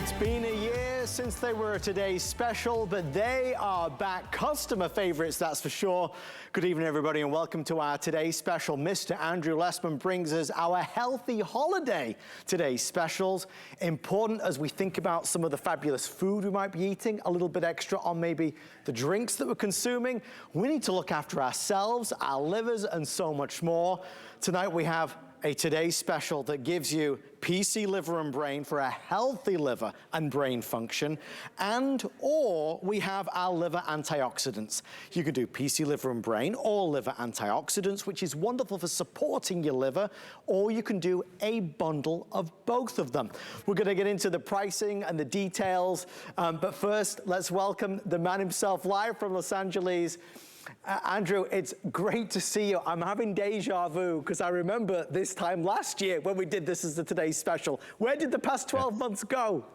It's been a year since they were today's special, but they are back. Customer favorites, that's for sure. Good evening, everybody, and welcome to our today's special. Mr. Andrew Lessman brings us our Healthy Holiday today's specials. Important as we think about some of the fabulous food we might be eating, a little bit extra on maybe the drinks that we're consuming. We need to look after ourselves, our livers, and so much more. Tonight we have a today's special that gives you PC liver and brain for a healthy liver and brain function, or we have our liver antioxidants. You can do PC liver and brain or liver antioxidants, which is wonderful for supporting your liver, or you can do a bundle of both of them. We're gonna get into the pricing and the details, but first, let's welcome the man himself live from Los Angeles. Andrew, it's great to see you. I'm having deja vu because I remember this time last year when we did this as the today's special. Where did the past 12 months go?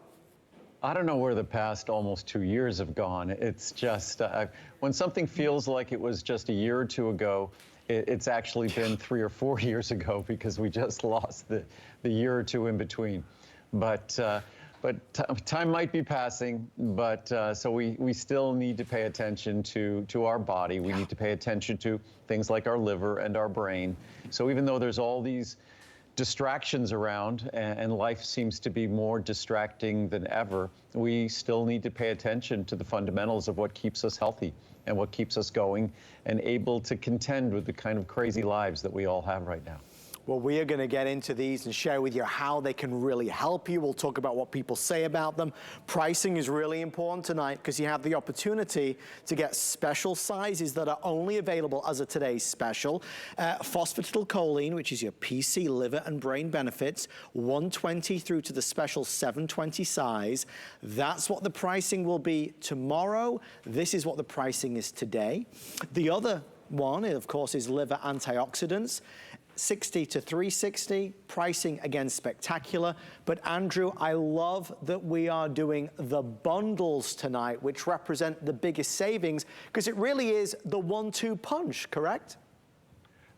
I don't know where the past almost 2 years have gone. It's just, when something feels like it was just a year or two ago, it's actually been 3 or 4 years ago because we just lost the year or two in between. But time might be passing, but so we still need to pay attention to our body. We need to pay attention to things like our liver and our brain. So even though there's all these distractions around and life seems to be more distracting than ever, we still need to pay attention to the fundamentals of what keeps us healthy and what keeps us going and able to contend with the kind of crazy lives that we all have right now. Well, we are going to get into these and share with you how they can really help you. We'll talk about what people say about them. Pricing is really important tonight because you have the opportunity to get special sizes that are only available as a today's special. Phosphatidylcholine, which is your PC liver and brain benefits, 120 through to the special 720 size. That's what the pricing will be tomorrow. This is what the pricing is today. The other one, of course, is liver antioxidants. 60 to 360, pricing again spectacular. But Andrew, I love that we are doing the bundles tonight, which represent the biggest savings, because it really is the 1-2 punch, correct?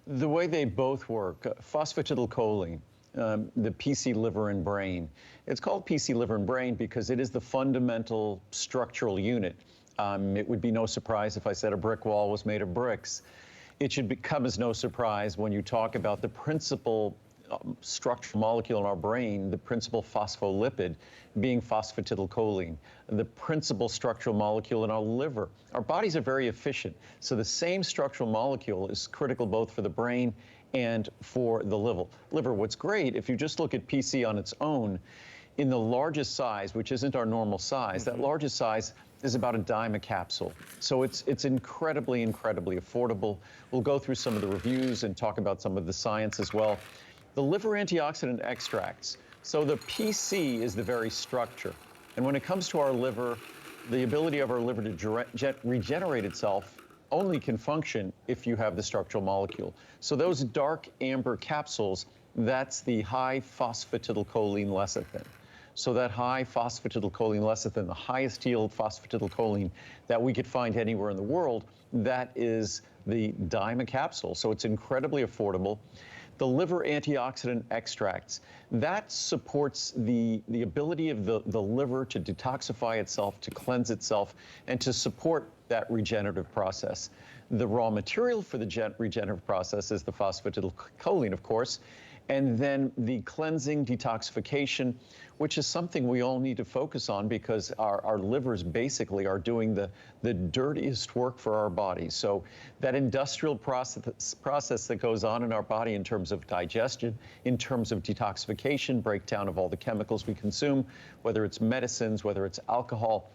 The way they both work, phosphatidylcholine, the PC liver and brain. It's called PC liver and brain because it is the fundamental structural unit. It would be no surprise if I said a brick wall was made of bricks. It should come as no surprise when you talk about the principal structural molecule in our brain, the principal phospholipid being phosphatidylcholine, the principal structural molecule in our liver. Our bodies are very efficient, so the same structural molecule is critical both for the brain and for the liver. What's great, if you just look at PC on its own, in the largest size, which isn't our normal size, that largest size is about $0.10 a capsule. So it's incredibly, incredibly affordable. We'll go through some of the reviews and talk about some of the science as well. The liver antioxidant extracts. So the PC is the very structure. And when it comes to our liver, the ability of our liver to regenerate itself only can function if you have the structural molecule. So those dark amber capsules, that's the high phosphatidylcholine lecithin. So that high phosphatidylcholine lecithin, the highest yield phosphatidylcholine that we could find anywhere in the world, that is the $0.10 a capsule. So it's incredibly affordable. The liver antioxidant extracts, that supports the ability of the liver to detoxify itself, to cleanse itself, and to support that regenerative process. The raw material for the regenerative process is the phosphatidylcholine, of course, and then the cleansing detoxification, which is something we all need to focus on because our livers basically are doing the dirtiest work for our bodies. So that industrial process that goes on in our body in terms of digestion, in terms of detoxification, breakdown of all the chemicals we consume, whether it's medicines, whether it's alcohol,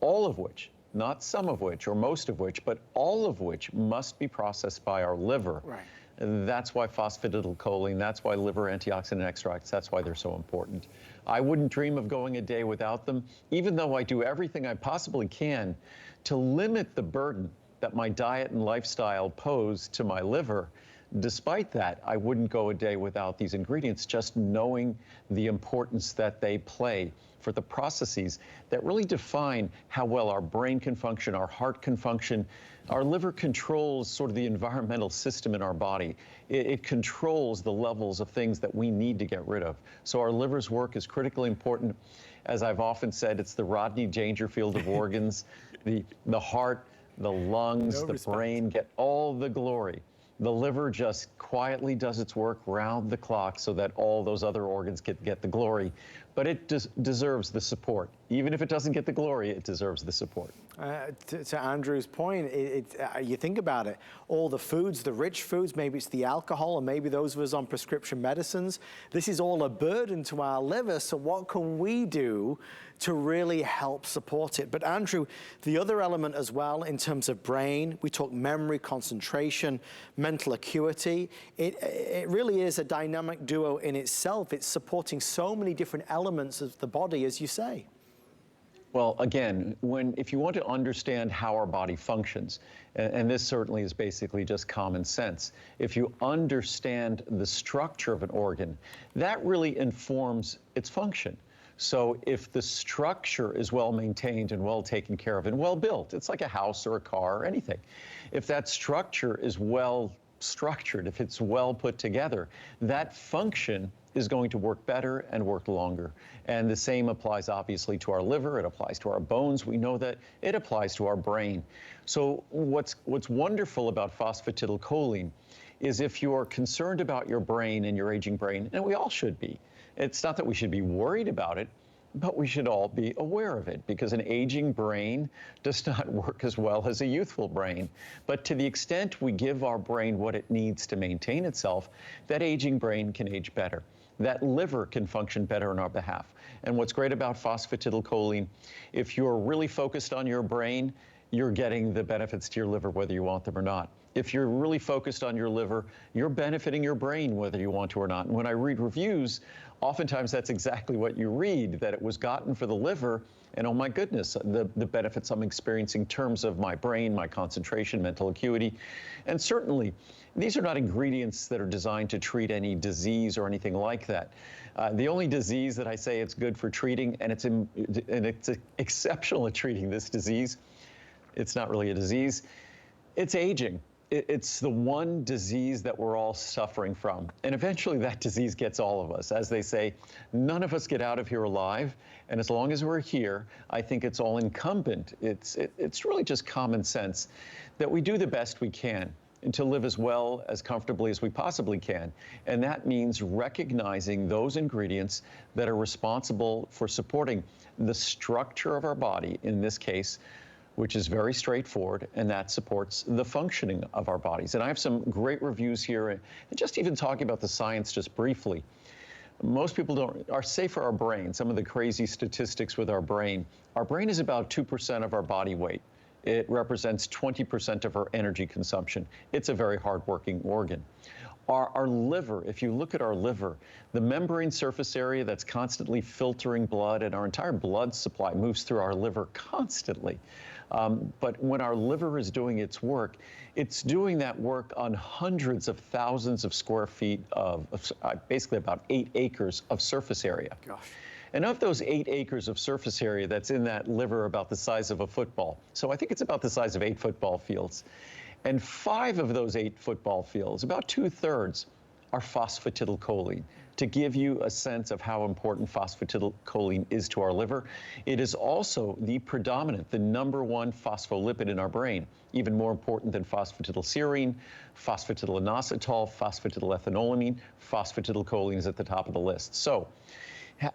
all of which, not some of which or most of which, but all of which must be processed by our liver. Right. That's why phosphatidylcholine, that's why liver antioxidant extracts, that's why they're so important. I wouldn't dream of going a day without them, even though I do everything I possibly can to limit the burden that my diet and lifestyle pose to my liver. despite that, I wouldn't go a day without these ingredients, just knowing the importance that they play for the processes that really define how well our brain can function, our heart can function. Our liver controls sort of the environmental system in our body. It controls the levels of things that we need to get rid of. So our liver's work is critically important. As I've often said, it's the Rodney Dangerfield of organs. The heart, the lungs, the brain get all the glory. The liver just quietly does its work round the clock so that all those other organs get the glory. But it deserves the support. Even if it doesn't get the glory, it deserves the support. To Andrew's point, you think about it, all the foods, the rich foods, maybe it's the alcohol, or maybe those of us on prescription medicines, this is all a burden to our liver. So what can we do to really help support it? But Andrew, the other element as well in terms of brain, we talk memory, concentration, mental acuity. It really is a dynamic duo in itself. It's supporting so many different elements of the body, as you say. Well, again, if you want to understand how our body functions, and this certainly is basically just common sense, if you understand the structure of an organ, that really informs its function. So if the structure is well maintained and well taken care of and well built, it's like a house or a car or anything. If that structure is well structured, if it's well put together, that function is going to work better and work longer. And the same applies obviously to our liver, it applies to our bones, we know that it applies to our brain. So what's wonderful about phosphatidylcholine is if you're concerned about your brain and your aging brain, and we all should be, it's not that we should be worried about it, but we should all be aware of it, because an aging brain does not work as well as a youthful brain. But to the extent we give our brain what it needs to maintain itself, that aging brain can age better. That liver can function better on our behalf. And what's great about phosphatidylcholine, if you're really focused on your brain, you're getting the benefits to your liver whether you want them or not. If you're really focused on your liver, you're benefiting your brain whether you want to or not. And when I read reviews, oftentimes that's exactly what you read, that it was gotten for the liver, and oh my goodness, the benefits I'm experiencing in terms of my brain, my concentration, mental acuity. And certainly, these are not ingredients that are designed to treat any disease or anything like that. The only disease that I say it's good for treating, and it's exceptional at treating this disease, it's not really a disease, it's aging. It's the one disease that we're all suffering from. And eventually that disease gets all of us. As they say, none of us get out of here alive. And as long as we're here, I think it's all incumbent. It's really just common sense that we do the best we can and to live as well, as comfortably as we possibly can. And that means recognizing those ingredients that are responsible for supporting the structure of our body, in this case, which is very straightforward, and that supports the functioning of our bodies. And I have some great reviews here, and just even talking about the science just briefly. Most people are safe for our brain. Some of the crazy statistics with our brain is about 2% of our body weight. It represents 20% of our energy consumption. It's a very hardworking organ. Our liver, if you look at our liver, the membrane surface area that's constantly filtering blood, and our entire blood supply moves through our liver constantly. But when our liver is doing its work, it's doing that work on hundreds of thousands of square feet of basically about 8 acres of surface area. Gosh. And of those 8 acres of surface area that's in that liver, about the size of a football. So I think it's about the size of 8 football fields. And 5 of those 8 football fields, about 2/3, are phosphatidylcholine. To give you a sense of how important phosphatidylcholine is to our liver, it is also the predominant, the #1 phospholipid in our brain, even more important than phosphatidylserine, phosphatidylinositol, phosphatidylethynolamine. Phosphatidylcholine is at the top of the list. So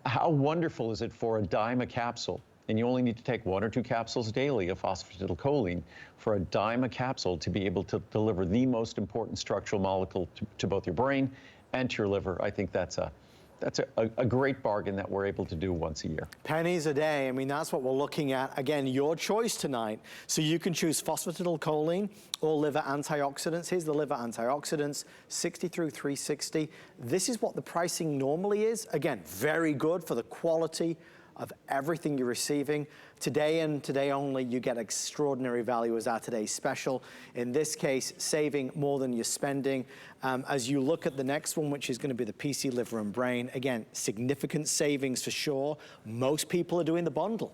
how wonderful is it for a dime a capsule? And you only need to take 1 or 2 capsules daily of phosphatidylcholine for a dime a capsule to be able to deliver the most important structural molecule to both your brain and to your liver. I think that's a great bargain that we're able to do once a year. Pennies a day. I mean, that's what we're looking at. Again, your choice tonight. So you can choose phosphatidylcholine or liver antioxidants. Here's the liver antioxidants, 60 through 360. This is what the pricing normally is. Again, very good for the quality of everything you're receiving. Today and today only, you get extraordinary value as our today's special. In this case, saving more than you're spending. As you look at the next one, which is going to be the PC liver and brain, again, significant savings for sure. Most people are doing the bundle.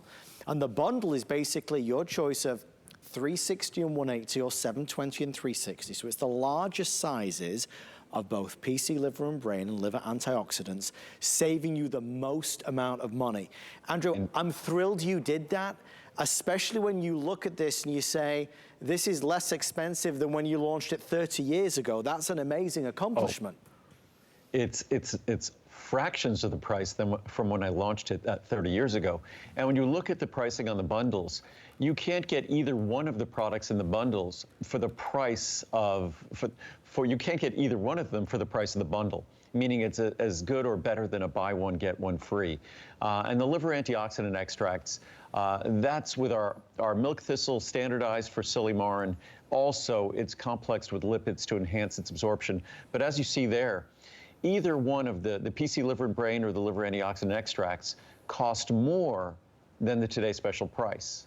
And the bundle is basically your choice of 360 and 180 or 720 and 360. So it's the largest sizes of both PC liver and brain and liver antioxidants, saving you the most amount of money. Andrew, I'm thrilled you did that, especially when you look at this and you say, this is less expensive than when you launched it 30 years ago. That's an amazing accomplishment. It's fractions of the price from when I launched it 30 years ago. And when you look at the pricing on the bundles, you can't get either one of the products in the bundles for the price of, you can't get either one of them for the price of the bundle, meaning it's as good or better than a buy one, get one free. And the liver antioxidant extracts, that's with our milk thistle standardized for silymarin. Also, it's complexed with lipids to enhance its absorption. But as you see there, either one of the PC liver and brain or the liver antioxidant extracts cost more than the Today Special price.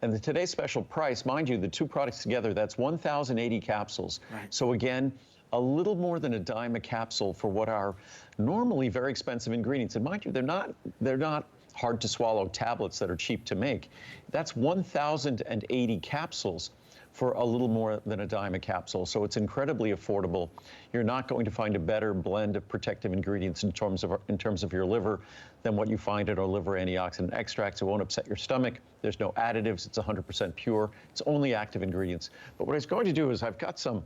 And the Today Special price, mind you, the two products together, that's 1,080 capsules. Right. So again, a little more than a dime a capsule for what are normally very expensive ingredients. And mind you, they're not hard to swallow tablets that are cheap to make. That's 1,080 capsules for a little more than a dime a capsule. So it's incredibly affordable. You're not going to find a better blend of protective ingredients in terms of your liver than what you find in our liver antioxidant extracts. It won't upset your stomach. There's no additives. It's 100% pure. It's only active ingredients. But what I was going to do is I've got some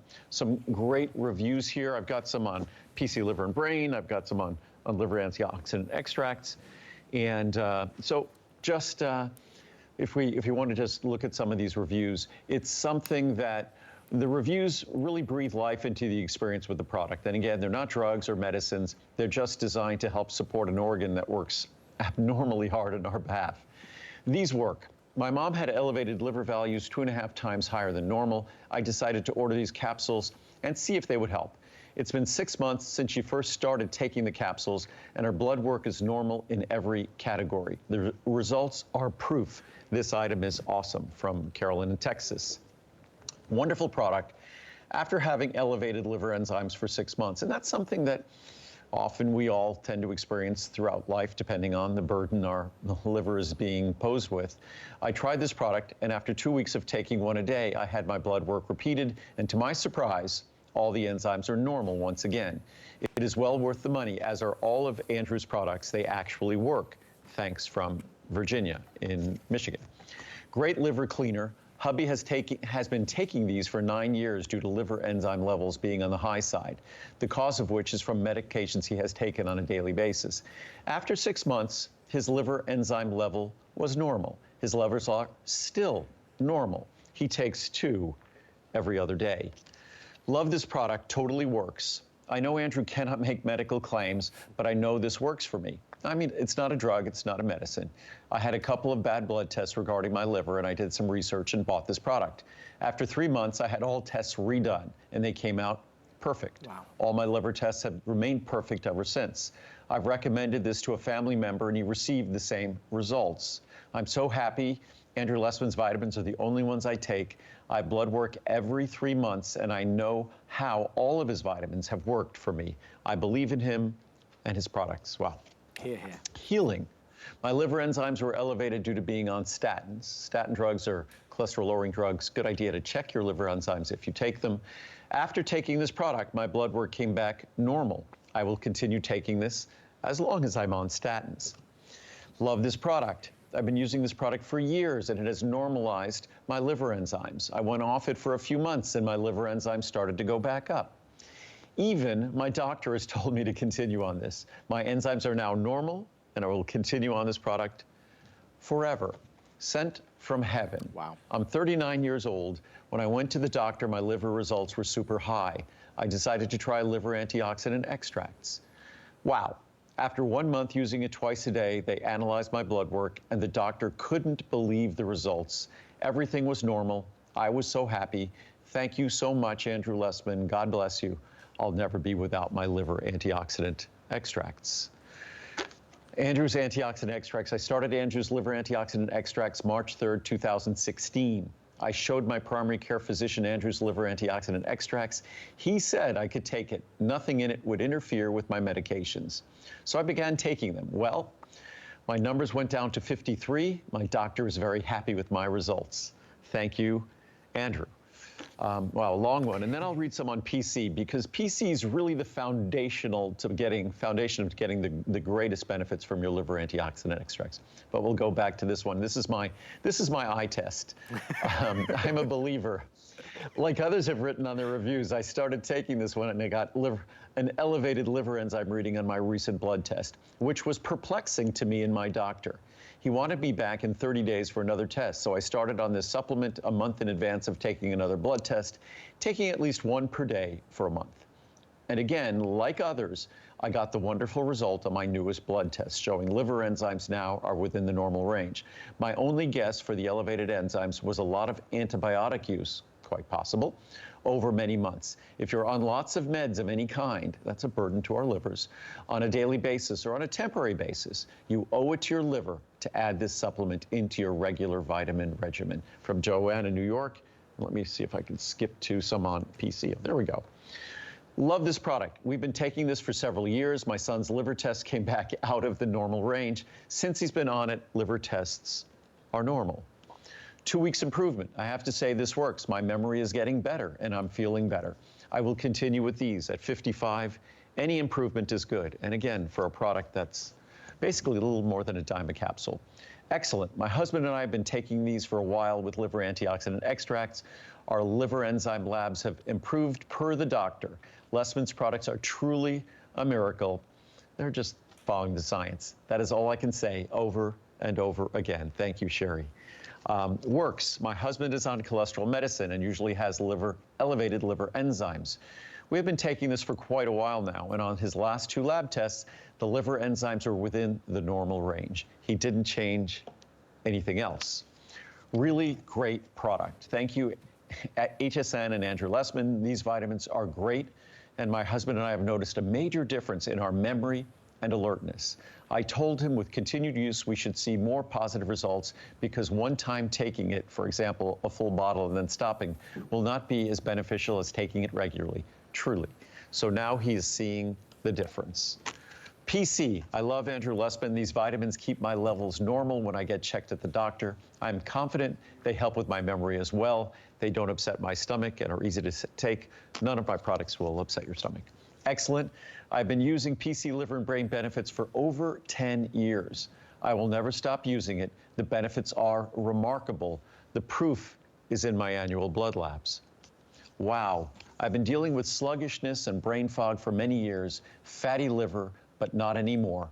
great reviews here. I've got some on PC liver and brain. I've got some on liver antioxidant extracts. And so just if you want to just look at some of these reviews, it's something that the reviews really breathe life into the experience with the product. And again, they're not drugs or medicines. They're just designed to help support an organ that works abnormally hard on our behalf. These work. My mom had elevated liver values 2.5 times higher than normal. I decided to order these capsules and see if they would help. It's been 6 months since she first started taking the capsules, and her blood work is normal in every category. The results are proof this item is awesome, from Carolyn in Texas. Wonderful product after having elevated liver enzymes for 6 months. And that's something that often we all tend to experience throughout life, depending on the burden our liver is being posed with. I tried this product, and after 2 weeks of taking one a day, I had my blood work repeated, and to my surprise, all the enzymes are normal once again. It is well worth the money, as are all of Andrew's products. They actually work. Thanks from Virginia in Michigan. Great liver cleaner. Hubby has been taking these for 9 years due to liver enzyme levels being on the high side, the cause of which is from medications he has taken on a daily basis. After 6 months, his liver enzyme level was normal. His levels are still normal. He takes 2 every other day. Love this product, totally works. I know Andrew cannot make medical claims, but I know this works for me. I mean, it's not a drug, it's not a medicine. I had a couple of bad blood tests regarding my liver, and I did some research and bought this product. After 3 months, I had all tests redone, and they came out perfect. Wow. All my liver tests have remained perfect ever since. I've recommended this to a family member, and he received the same results. I'm so happy. Andrew Lessman's vitamins are the only ones I take. I blood work every 3 months, and I know how all of his vitamins have worked for me. I believe in him and his products. Wow. Hear, hear. Healing. My liver enzymes were elevated due to being on statins. Statin drugs are cholesterol-lowering drugs. Good idea to check your liver enzymes if you take them. After taking this product, my blood work came back normal. I will continue taking this as long as I'm on statins. Love this product. I've been using this product for years, and it has normalized my liver enzymes. I went off it for a few months, and my liver enzymes started to go back up. Even my doctor has told me to continue on this. My enzymes are now normal, and I will continue on this product forever. Sent from heaven. Wow. I'm 39 years old. When I went to the doctor, my liver results were super high. I decided to try liver antioxidant extracts. Wow. After 1 month using it twice a day, they analyzed my blood work, and the doctor couldn't believe the results. Everything was normal. I was so happy. Thank you so much, Andrew Lessman. God bless you. I'll never be without my liver antioxidant extracts. Andrew's Antioxidant Extracts. I started Andrew's Liver Antioxidant Extracts March 3rd, 2016. I showed my primary care physician Andrew's Liver Antioxidant Extracts. He said I could take it. Nothing in it would interfere with my medications. So I began taking them. Well, my numbers went down to 53. My doctor is very happy with my results. Thank you, Andrew. Wow, a long one. And then I'll read some on PC, because PC is really the foundation of getting the greatest benefits from your liver antioxidant extracts. But we'll go back to this one. This is my eye test. I'm a believer. Like others have written on their reviews, I started taking this one and I got an elevated liver enzyme reading on my recent blood test, which was perplexing to me and my doctor. He wanted me back in 30 days for another test, so I started on this supplement a month in advance of taking another blood test, taking at least one per day for a month. And again, like others, I got the wonderful result on my newest blood test, showing liver enzymes now are within the normal range. My only guess for the elevated enzymes was a lot of antibiotic use, quite possible, over many months. If you're on lots of meds of any kind, that's a burden to our livers, on a daily basis or on a temporary basis, you owe it to your liver to add this supplement into your regular vitamin regimen. From Joanne in New York, let me see if I can skip to some on PC. There we go. Love this product. We've been taking this for several years. My son's liver tests came back out of the normal range. Since he's been on it, liver tests are normal. 2 weeks improvement. I have to say this works. My memory is getting better and I'm feeling better. I will continue with these at 55. Any improvement is good. And again, for a product that's basically a little more than a dime a capsule. Excellent. My husband and I have been taking these for a while with liver antioxidant extracts. Our liver enzyme labs have improved per the doctor. Lessman's products are truly a miracle. They're just following the science. That is all I can say over and over again. Thank you, Sherry. Works. My husband is on cholesterol medicine and usually has elevated liver enzymes. We have been taking this for quite a while now, and on his last 2 lab tests, the liver enzymes are within the normal range. He didn't change anything else. Really great product. Thank you at HSN and Andrew Lessman. These vitamins are great, and my husband and I have noticed a major difference in our memory and alertness. I told him with continued use we should see more positive results, because one time taking it, for example, a full bottle and then stopping, will not be as beneficial as taking it regularly, truly. So now he is seeing the difference. PC, I love Andrew Lessman. These vitamins keep my levels normal when I get checked at the doctor. I'm confident they help with my memory as well. They don't upset my stomach and are easy to take. None of my products will upset your stomach. Excellent. I've been using PC Liver and Brain Benefits for over 10 years. I will never stop using it. The benefits are remarkable. The proof is in my annual blood labs. Wow. I've been dealing with sluggishness and brain fog for many years, fatty liver, but not anymore.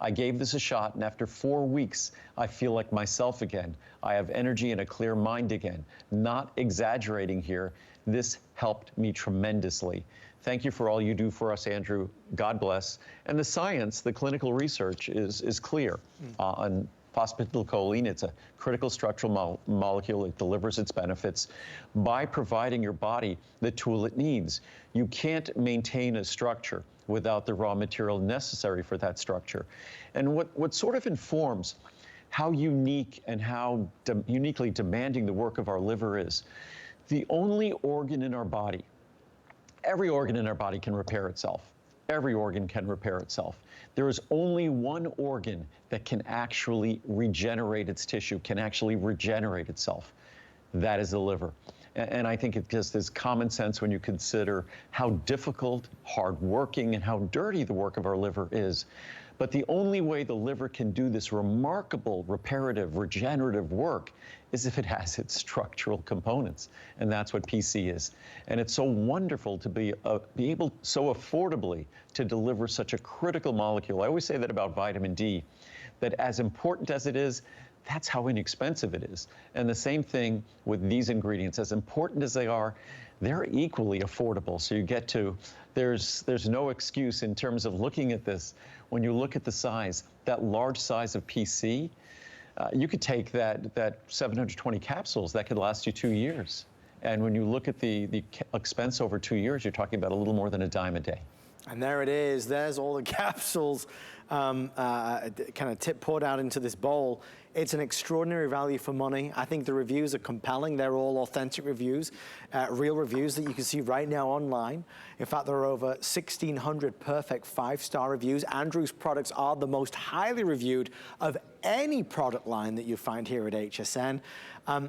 I gave this a shot, and after 4 weeks, I feel like myself again. I have energy and a clear mind again. Not exaggerating here. This helped me tremendously. Thank you for all you do for us, Andrew. God bless. And the science, the clinical research is clear on phosphatidylcholine. It's a critical structural molecule. It delivers its benefits by providing your body the tool it needs. You can't maintain a structure without the raw material necessary for that structure. And what sort of informs how unique and how uniquely demanding the work of our liver is, the only organ in our body, every organ in our body can repair itself. Every organ can repair itself. There is only one organ that can actually regenerate its tissue, can actually regenerate itself. That is the liver. And I think it just is common sense when you consider how difficult, hardworking, and how dirty the work of our liver is. But the only way the liver can do this remarkable reparative, regenerative work is if it has its structural components. And that's what PC is. And it's so wonderful to be able so affordably to deliver such a critical molecule. I always say that about vitamin D, that as important as it is, that's how inexpensive it is. And the same thing with these ingredients. As important as they are, they're equally affordable. So you get to, there's no excuse in terms of looking at this. When you look at the size, that large size of PC, you could take that 720 capsules, that could last you 2 years. And when you look at the expense over 2 years, you're talking about a little more than a dime a day. And there it is. There's all the capsules kind of poured out into this bowl. It's an extraordinary value for money. I think the reviews are compelling. They're all authentic reviews, real reviews that you can see right now online. In fact, there are over 1,600 perfect 5-star reviews. Andrew's products are the most highly reviewed of any product line that you find here at HSN.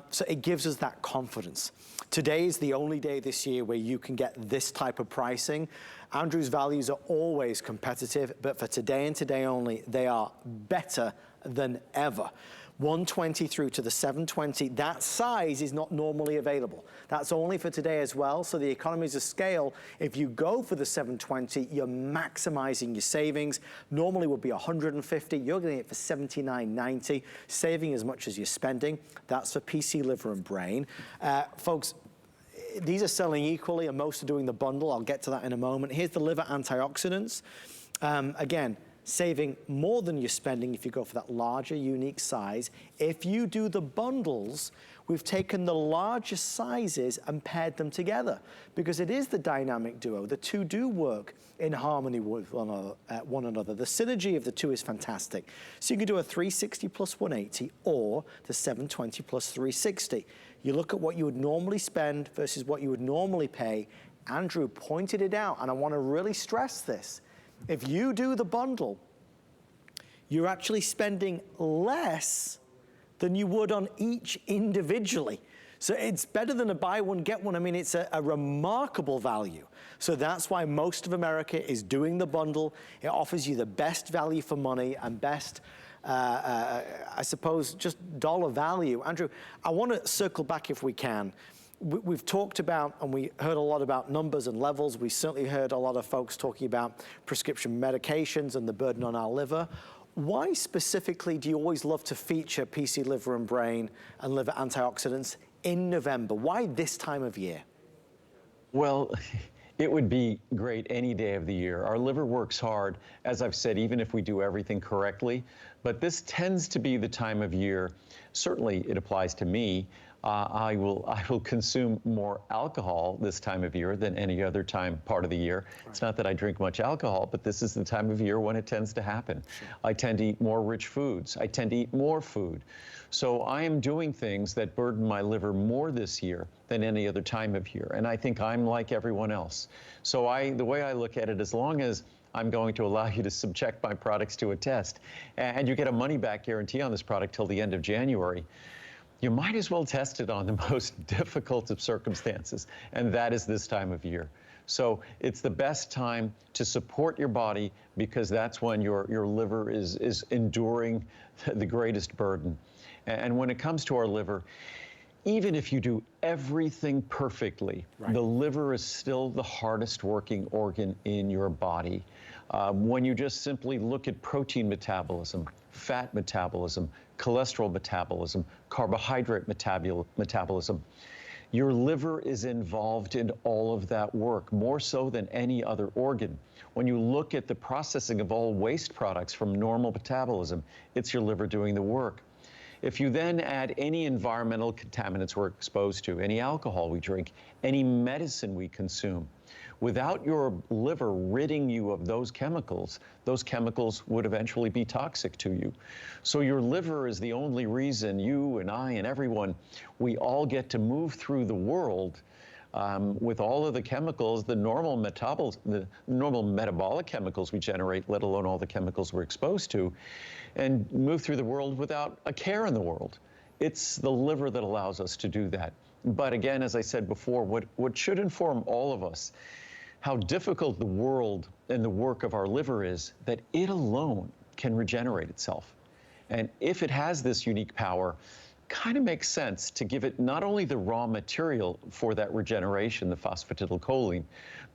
So it gives us that confidence. Today is the only day this year where you can get this type of pricing. Andrew's values are always competitive, but for today and today only, they are better than ever. 120 through to the 720, that size is not normally available. That's only for today as well, so the economies of scale, if you go for the 720, you're maximizing your savings. Normally would be 150, you're getting it for $79.90, saving as much as you're spending. That's for PC, liver, and brain. Folks, these are selling equally, and most are doing the bundle. I'll get to that in a moment. Here's the liver antioxidants. Again, saving more than you're spending if you go for that larger, unique size. If you do the bundles, we've taken the larger sizes and paired them together because it is the dynamic duo. The two do work in harmony with one another. The synergy of the two is fantastic. So you can do a 360 plus 180 or the 720 plus 360. You look at what you would normally spend versus what you would normally pay. Andrew pointed it out, and I want to really stress this. If you do the bundle, you're actually spending less than you would on each individually. So it's better than a buy one, get one. I mean, it's a remarkable value. So that's why most of America is doing the bundle. It offers you the best value for money and best, I suppose, just dollar value. Andrew, I want to circle back if we can. We've talked about, and we heard a lot about numbers and levels. We certainly heard a lot of folks talking about prescription medications and the burden on our liver. Why specifically do you always love to feature PC, liver, and brain and liver antioxidants in November? Why this time of year? Well, it would be great any day of the year. Our liver works hard, as I've said, even if we do everything correctly. But this tends to be the time of year, certainly it applies to me, I will consume more alcohol this time of year than any other part of the year. Right. It's not that I drink much alcohol, but this is the time of year when it tends to happen. Sure. I tend to eat more rich foods. I tend to eat more food. So I am doing things that burden my liver more this year than any other time of year. And I think I'm like everyone else. So the way I look at it, as long as I'm going to allow you to subject my products to a test, and you get a money-back guarantee on this product till the end of January, you might as well test it on the most difficult of circumstances, and that is this time of year. So it's the best time to support your body because that's when your liver is enduring the greatest burden. And when it comes to our liver, even if you do everything perfectly, right, the liver is still the hardest working organ in your body. When you just simply look at protein metabolism, fat metabolism, cholesterol metabolism, carbohydrate metabolism, your liver is involved in all of that work, more so than any other organ. When you look at the processing of all waste products from normal metabolism, it's your liver doing the work. If you then add any environmental contaminants we're exposed to, any alcohol we drink, any medicine we consume, without your liver ridding you of those chemicals would eventually be toxic to you. So your liver is the only reason you and I and everyone, we all get to move through the world with all of the chemicals, the normal metabolic chemicals we generate, let alone all the chemicals we're exposed to, and move through the world without a care in the world. It's the liver that allows us to do that. But again, as I said before, what should inform all of us how difficult the world and the work of our liver is, that it alone can regenerate itself. And if it has this unique power, kind of makes sense to give it not only the raw material for that regeneration, the phosphatidylcholine,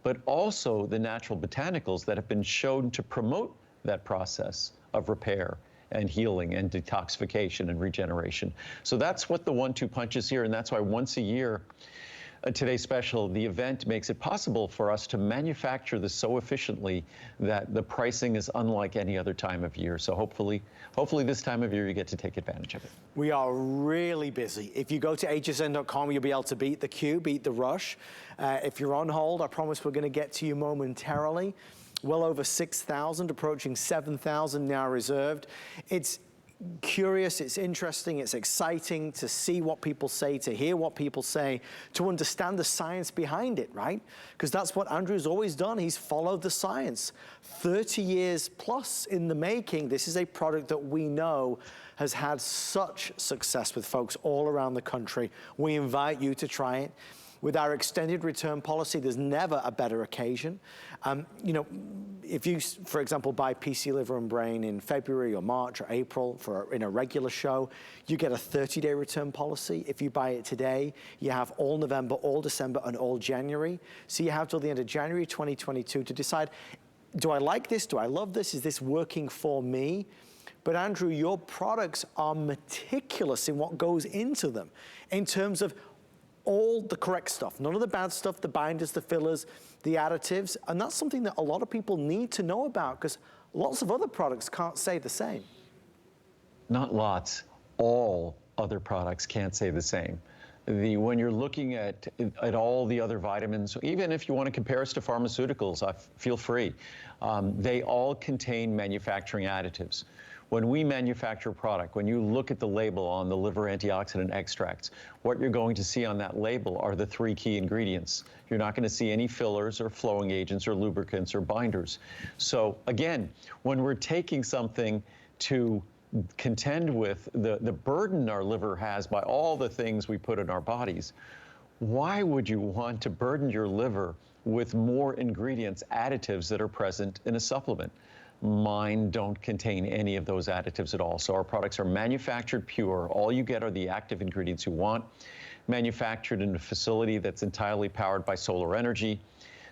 but also the natural botanicals that have been shown to promote that process of repair and healing and detoxification and regeneration. So that's what the 1-2 punch is here, and that's why once a year, today's special, the event makes it possible for us to manufacture this so efficiently that the pricing is unlike any other time of year. So hopefully this time of year you get to take advantage of it. We are really busy. If you go to hsn.com, you'll be able to beat the queue, beat the rush. If you're on hold, I promise we're going to get to you momentarily. well over 6,000, approaching 7,000 now reserved. It's curious, it's interesting, it's exciting to see what people say, to hear what people say, to understand the science behind it, right? Because that's what Andrew's always done. He's followed the science. 30 years plus in the making. This is a product that we know has had such success with folks all around the country. We invite you to try it. With our extended return policy, there's never a better occasion. You know, if you, for example, buy PC Liver and Brain in February or March or April in a regular show, you get a 30-day return policy. If you buy it today, you have all November, all December, and all January. So you have till the end of January 2022 to decide, do I like this? Do I love this? Is this working for me? But Andrew, your products are meticulous in what goes into them in terms of all the correct stuff, none of the bad stuff, the binders, the fillers, the additives, and that's something that a lot of people need to know about because lots of other products can't say the same. Not lots, all other products can't say the same. When you're looking at all the other vitamins, even if you want to compare us to pharmaceuticals, feel free. They all contain manufacturing additives. When we manufacture a product, when you look at the label on the liver antioxidant extracts, what you're going to see on that label are the 3 key ingredients. You're not going to see any fillers or flowing agents or lubricants or binders. So again, when we're taking something to contend with the burden our liver has by all the things we put in our bodies, why would you want to burden your liver with more ingredients, additives that are present in a supplement? Mine don't contain any of those additives at all. So our products are manufactured pure. All you get are the active ingredients you want, manufactured in a facility that's entirely powered by solar energy.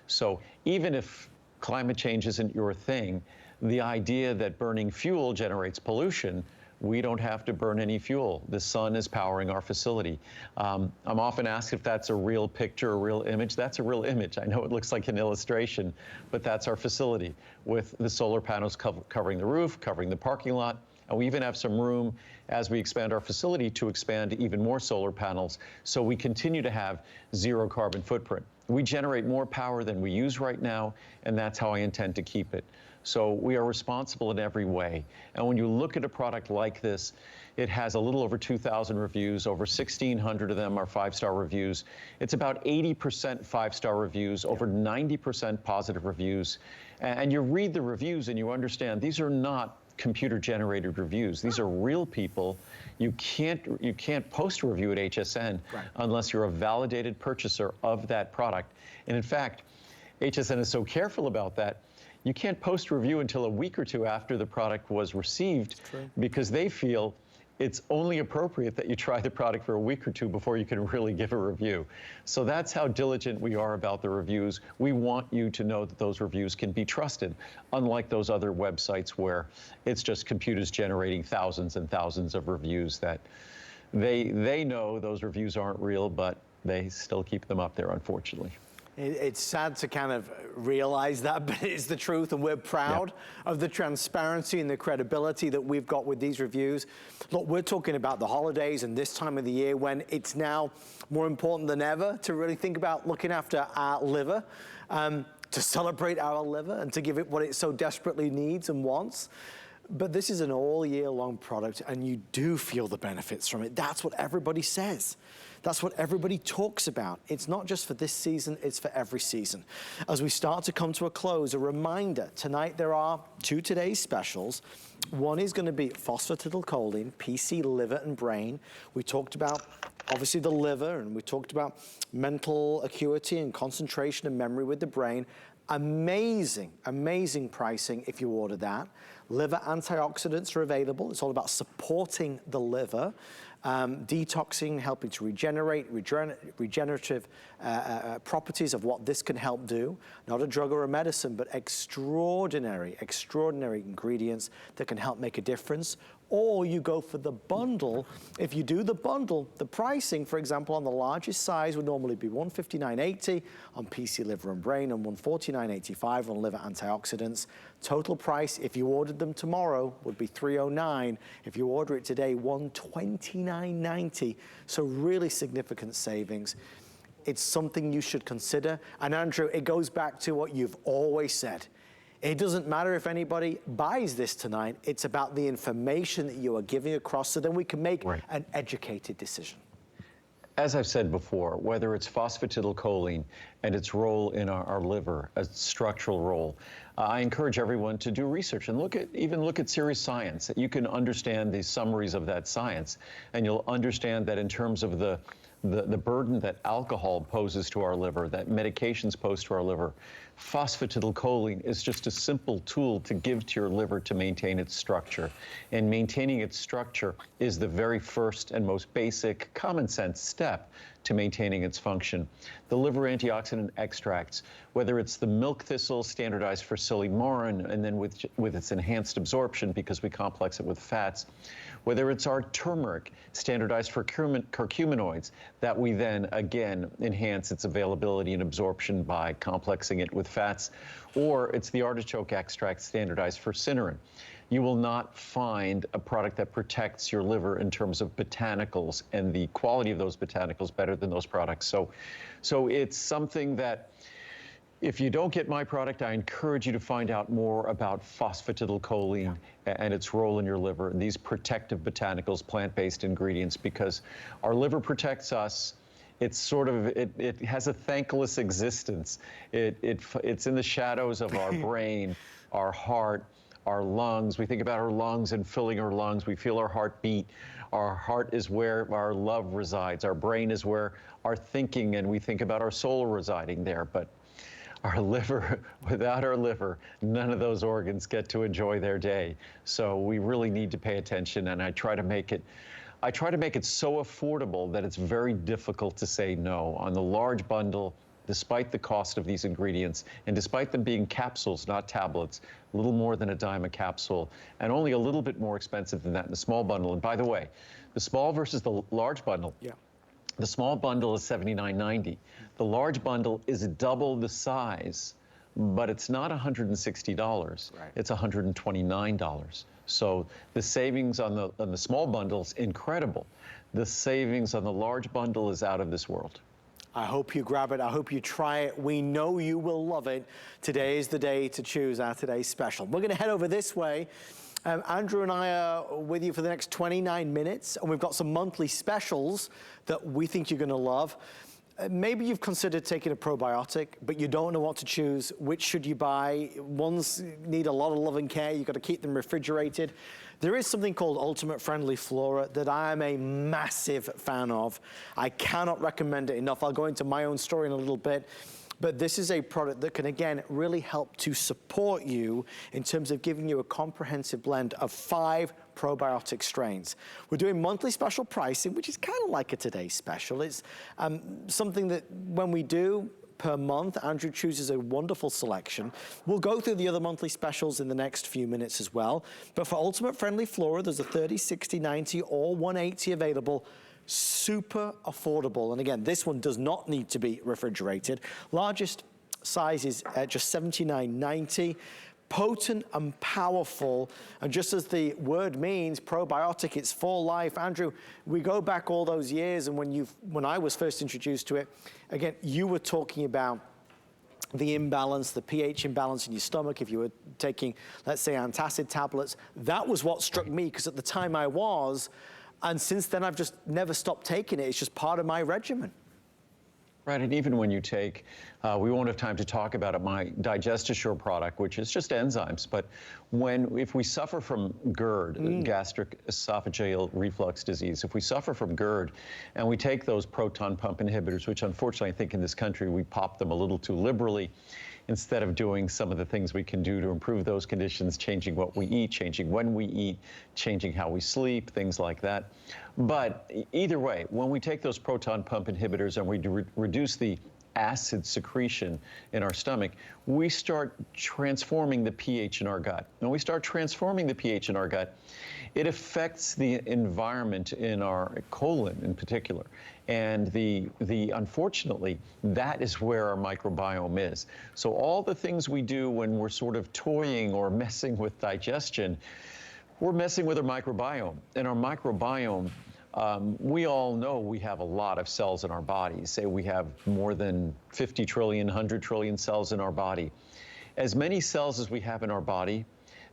So even if climate change isn't your thing, the idea that burning fuel generates pollution, we don't have to burn any fuel. The sun is powering our facility. I'm often asked if that's a real picture, a real image. That's a real image. I know it looks like an illustration, but that's our facility with the solar panels covering the roof, covering the parking lot. And we even have some room as we expand our facility to expand even more solar panels. So we continue to have zero carbon footprint. We generate more power than we use right now, and that's how I intend to keep it. So we are responsible in every way. And when you look at a product like this, it has a little over 2,000 reviews. Over 1,600 of them are 5-star reviews. It's about 80% 5-star reviews, over 90% positive reviews. And you read the reviews and you understand these are not computer-generated reviews. These are real people. You can't post a review at HSN unless you're a validated purchaser of that product. And in fact, HSN is so careful about that. You can't post a review until a week or two after the product was received because they feel it's only appropriate that you try the product for a week or two before you can really give a review. So that's how diligent we are about the reviews. We want you to know that those reviews can be trusted, unlike those other websites where it's just computers generating thousands and thousands of reviews that they know those reviews aren't real, but they still keep them up there, unfortunately. It's sad to kind of realize that, but it's the truth, and we're proud of the transparency and the credibility that we've got with these reviews. Look, we're talking about the holidays and this time of the year when it's now more important than ever to really think about looking after our liver, to celebrate our liver and to give it what it so desperately needs and wants. But this is an all year long product and you do feel the benefits from it. That's what everybody says. That's what everybody talks about. It's not just for this season, it's for every season. As we start to come to a close, a reminder, tonight there are 2 today's specials. One is going to be phosphatidylcholine, PC Liver and Brain. We talked about obviously the liver, and we talked about mental acuity and concentration and memory with the brain. Amazing, amazing pricing if you order that. Liver antioxidants are available. It's all about supporting the liver, detoxing, helping to regenerate, regenerative properties of what this can help do. Not a drug or a medicine, but extraordinary, extraordinary ingredients that can help make a difference. Or you go for the bundle. If you do the bundle, the pricing, for example, on the largest size would normally be $159.80 on PC Liver and Brain and $149.85 on liver antioxidants. Total price, if you ordered them tomorrow, would be $309. If you order it today, $129.90. So really significant savings. It's something you should consider. And Andrew, it goes back to what you've always said. It doesn't matter if anybody buys this tonight. It's about the information that you are giving across so then we can make an educated decision. As I've said before, whether it's phosphatidylcholine and its role in our liver, a structural role, I encourage everyone to do research and even look at serious science. You can understand the summaries of that science, and you'll understand that in terms of the burden that alcohol poses to our liver, that medications pose to our liver, phosphatidylcholine is just a simple tool to give to your liver to maintain its structure. And maintaining its structure is the very first and most basic common sense step to maintaining its function. The liver antioxidant extracts, whether it's the milk thistle standardized for silymorin and then with its enhanced absorption because we complex it with fats, whether it's our turmeric standardized for curcuminoids that we then again enhance its availability and absorption by complexing it with fats, or it's the artichoke extract standardized for cynurin. You will not find a product that protects your liver in terms of botanicals and the quality of those botanicals better than those products. So it's something that if you don't get my product, I encourage you to find out more about phosphatidylcholine and its role in your liver and these protective botanicals, plant-based ingredients, because our liver protects us. It's sort of, it has a thankless existence. It's in the shadows of our brain, our heart, our lungs. We think about our lungs and filling our lungs. We feel our heart beat. Our heart is where our love resides. Our brain is where our thinking, and we think about our soul residing there. But our liver, without our liver, none of those organs get to enjoy their day. So we really need to pay attention, and I try to make it so affordable that it's very difficult to say no. On the large bundle, despite the cost of these ingredients, and despite them being capsules, not tablets, a little more than $10 a capsule, and only a little bit more expensive than that in the small bundle. And by the way, the small versus the large bundle, the small bundle is $79.90. The large bundle is double the size, but it's not $160. It's $129. So the savings on the small bundle is incredible. The savings on the large bundle is out of this world. I hope you grab it. I hope you try it. We know you will love it. Today is the day to choose our today's special. We're going to head over this way. Andrew and I are with you for the next 29 minutes, and we've got some monthly specials that we think you're going to love. Maybe you've considered taking a probiotic, but you don't know what to choose. Which should you buy? Ones need a lot of love and care. You've got to keep them refrigerated. There is something called Ultimate Friendly Flora that I am a massive fan of. I cannot recommend it enough. I'll go into my own story in a little bit. But this is a product that can, again, really help to support you in terms of giving you a comprehensive blend of 5 probiotic strains. We're doing monthly special pricing, which is kind of like a today's special. It's something that when we do per month, Andrew chooses a wonderful selection. We'll go through the other monthly specials in the next few minutes as well. But for Ultimate Friendly Flora, there's a 30, 60, 90, or 180 available. Super affordable. And again, this one does not need to be refrigerated. Largest size is just $79.90. Potent and powerful, and just as the word means, probiotic, it's for life. Andrew, we go back all those years, and when I was first introduced to it, again, you were talking about the imbalance, the pH imbalance in your stomach. If you were taking, let's say, antacid tablets, that was what struck me, because at the time I was, and since then I've just never stopped taking it. It's just part of my regimen. Right, and even when you take, we won't have time to talk about it, my DigestAssure product, which is just enzymes, but if we suffer from GERD, gastric esophageal reflux disease, if we suffer from GERD and we take those proton pump inhibitors, which unfortunately I think in this country we pop them a little too liberally, instead of doing some of the things we can do to improve those conditions, changing what we eat, changing when we eat, changing how we sleep, things like that. But either way, when we take those proton pump inhibitors and we reduce the acid secretion in our stomach, we start transforming the pH in our gut. When we start transforming the pH in our gut, it affects the environment in our colon in particular. And unfortunately, that is where our microbiome is. So all the things we do when we're sort of toying or messing with digestion, we're messing with our microbiome. And our microbiome, we all know we have a lot of cells in our body. Say we have more than 50 trillion, 100 trillion cells in our body. As many cells as we have in our body,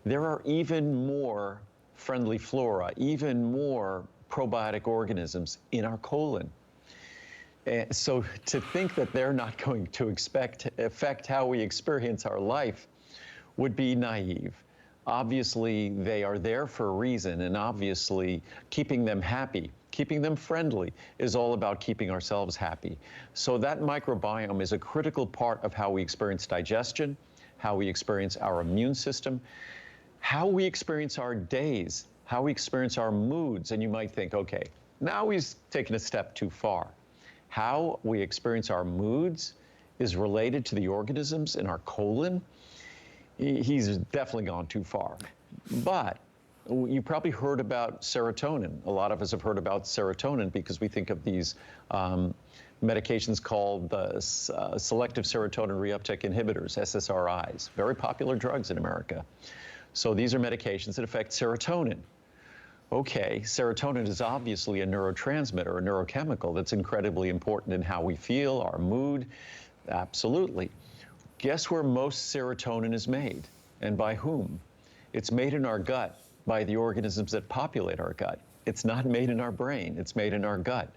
there are even more friendly flora, even more probiotic organisms in our colon. So to think that they're not going to affect how we experience our life would be naive. Obviously, they are there for a reason, and obviously keeping them happy, keeping them friendly is all about keeping ourselves happy. So that microbiome is a critical part of how we experience digestion, how we experience our immune system, how we experience our days, how we experience our moods. And you might think, okay, now he's taken a step too far. How we experience our moods is related to the organisms in our colon. He's definitely gone too far. But you probably heard about serotonin. A lot of us have heard about serotonin because we think of these medications called the selective serotonin reuptake inhibitors, SSRIs, very popular drugs in America. So these are medications that affect serotonin. Okay, serotonin is obviously a neurotransmitter, a neurochemical that's incredibly important in how we feel, our mood. Absolutely. Guess where most serotonin is made and by whom? It's made in our gut by the organisms that populate our gut. It's not made in our brain, it's made in our gut.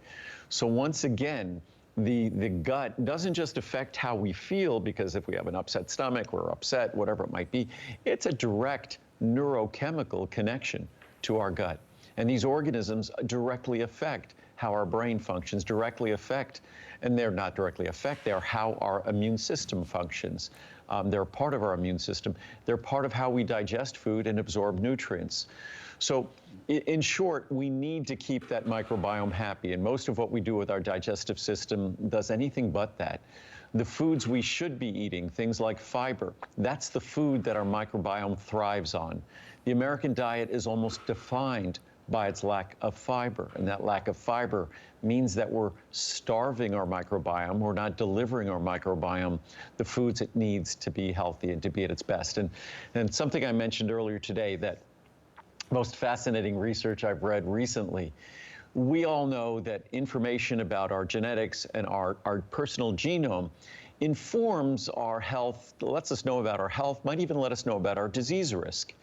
So once again, the gut doesn't just affect how we feel, because if we have an upset stomach, we're upset, whatever it might be, it's a direct neurochemical connection to our gut. And these organisms directly affect how our brain functions, directly affect, and they're not directly affect, they're how our immune system functions. They're part of our immune system. They're part of how we digest food and absorb nutrients. So in short, we need to keep that microbiome happy, and most of what we do with our digestive system does anything but that. The foods we should be eating, things like fiber, that's the food that our microbiome thrives on. The American diet is almost defined by its lack of fiber, and that lack of fiber means that we're starving our microbiome. We're not delivering our microbiome the foods it needs to be healthy and to be at its best. And something I mentioned earlier today, that most fascinating research I've read recently, we all know that information about our genetics and our personal genome informs our health, lets us know about our health, might even let us know about our disease risk.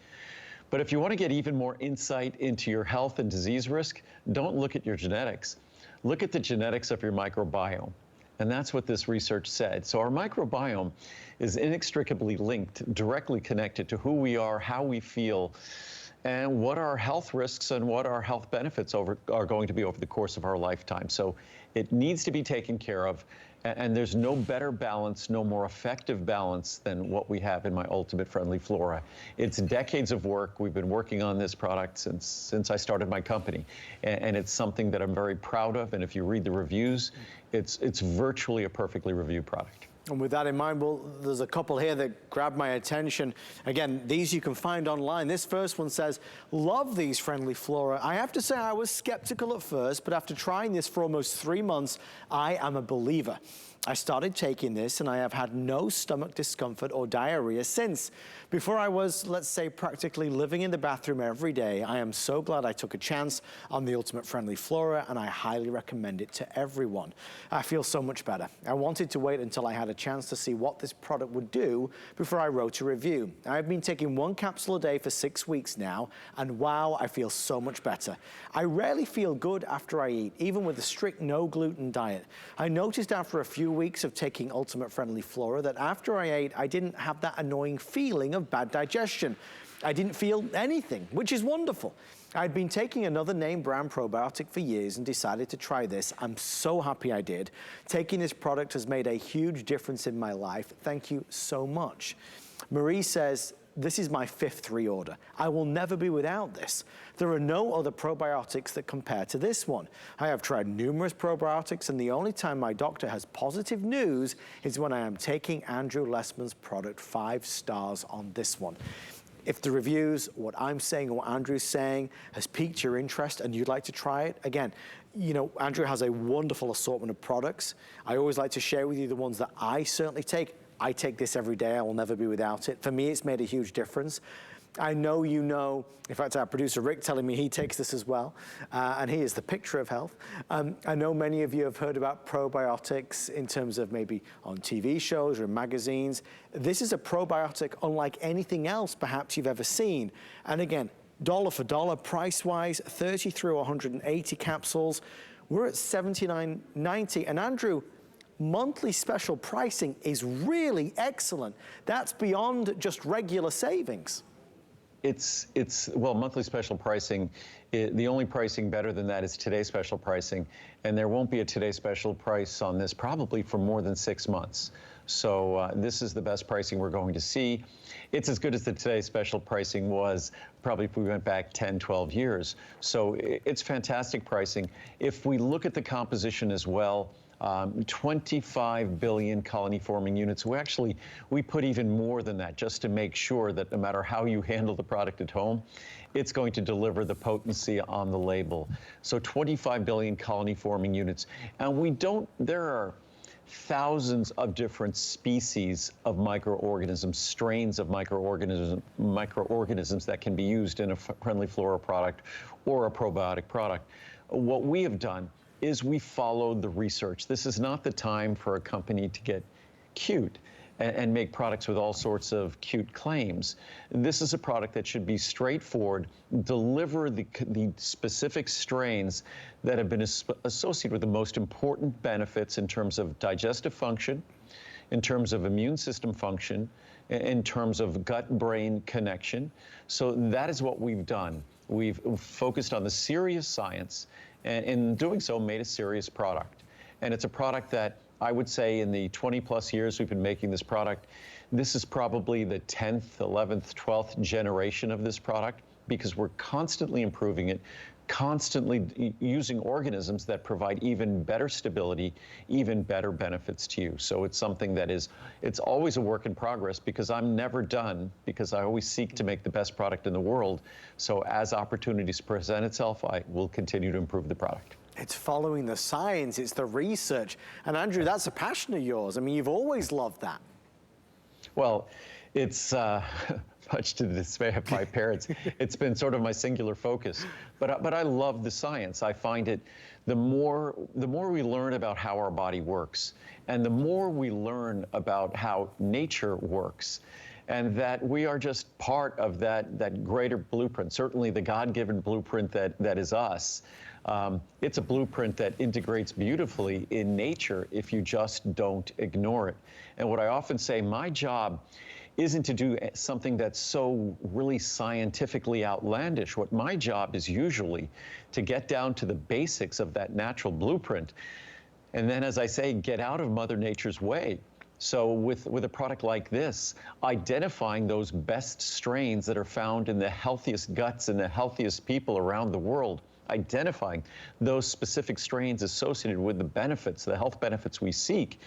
But if you want to get even more insight into your health and disease risk, don't look at your genetics. Look at the genetics of your microbiome. And that's what this research said. So our microbiome is inextricably linked, directly connected to who we are, how we feel, and what our health risks and what our health benefits are going to be over the course of our lifetime. So it needs to be taken care of. And there's no better balance, no more effective balance than what we have in my Ultimate Friendly Flora. It's decades of work. We've been working on this product since I started my company. And it's something that I'm very proud of. And if you read the reviews, it's virtually a perfectly reviewed product. And with that in mind, well, there's a couple here that grabbed my attention. Again, these you can find online. This first one says, love these Friendly Flora. I have to say I was skeptical at first, but after trying this for almost 3 months, I am a believer. I started taking this and I have had no stomach discomfort or diarrhea since. Before I was, let's say, practically living in the bathroom every day. I am so glad I took a chance on the Ultimate Friendly Flora, and I highly recommend it to everyone. I feel so much better. I wanted to wait until I had a chance to see what this product would do before I wrote a review. I've been taking 1 capsule a day for 6 weeks now, and wow, I feel so much better. I rarely feel good after I eat, even with a strict no gluten diet. I noticed after a few weeks of taking Ultimate Friendly Flora that after I ate, I didn't have that annoying feeling of bad digestion. I didn't feel anything, which is wonderful. I'd been taking another name brand probiotic for years and decided to try this. I'm so happy I did. Taking this product has made a huge difference in my life. Thank you so much. Marie says, this is my 5th reorder. I will never be without this. There are no other probiotics that compare to this one. I have tried numerous probiotics, and the only time my doctor has positive news is when I am taking Andrew Lessman's product. 5 stars on this one. If the reviews, what I'm saying or what Andrew's saying has piqued your interest and you'd like to try it, again, you know, Andrew has a wonderful assortment of products. I always like to share with you the ones that I certainly take. I take this every day. I will never be without it. For me, it's made a huge difference. I know you know, in fact, our producer Rick telling me he takes this as well, and he is the picture of health. I know many of you have heard about probiotics in terms of maybe on TV shows or in magazines. This is a probiotic unlike anything else perhaps you've ever seen. And again, dollar for dollar, price-wise, 30 through 180 capsules. We're at $79.90. And Andrew, monthly special pricing is really excellent. That's beyond just regular savings. Well, monthly special pricing, the only pricing better than that is today's special pricing, and there won't be a today's special price on this probably for more than 6 months. So this is the best pricing we're going to see. It's as good as the today's special pricing was probably if we went back 10, 12 years. So it's fantastic pricing. If we look at the composition as well, 25 billion colony-forming units. We put even more than that just to make sure that no matter how you handle the product at home, it's going to deliver the potency on the label. So 25 billion colony-forming units. And there are thousands of different species of microorganisms, strains of microorganisms that can be used in a friendly flora product or a probiotic product. What we have done is we followed the research. This is not the time for a company to get cute and make products with all sorts of cute claims. This is a product that should be straightforward, deliver the specific strains that have been associated with the most important benefits in terms of digestive function, in terms of immune system function, in terms of gut-brain connection. So that is what we've done. We've focused on the serious science, and in doing so, made a serious product. And it's a product that I would say in the 20+ years we've been making this product, this is probably the 10th, 11th, 12th generation of this product, because we're constantly improving it, constantly using organisms that provide even better stability, even better benefits to you. So it's something that it's always a work in progress, because I'm never done, because I always seek to make the best product in the world. So as opportunities present itself, I will continue to improve the product. It's following the science, it's the research. And Andrew, that's a passion of yours. I mean, you've always loved that. Well, it's much to the dismay of my parents, it's been sort of my singular focus. But I love the science. I find it, the more we learn about how our body works, and the more we learn about how nature works, and that we are just part of that greater blueprint, certainly the God-given blueprint that is us. It's a blueprint that integrates beautifully in nature if you just don't ignore it. And what I often say, my job isn't to do something that's so really scientifically outlandish. What my job is usually to get down to the basics of that natural blueprint. And then, as I say, get out of Mother Nature's way. So with a product like this, identifying those best strains that are found in the healthiest guts and the healthiest people around the world, identifying those specific strains associated with the benefits, the health benefits we seek,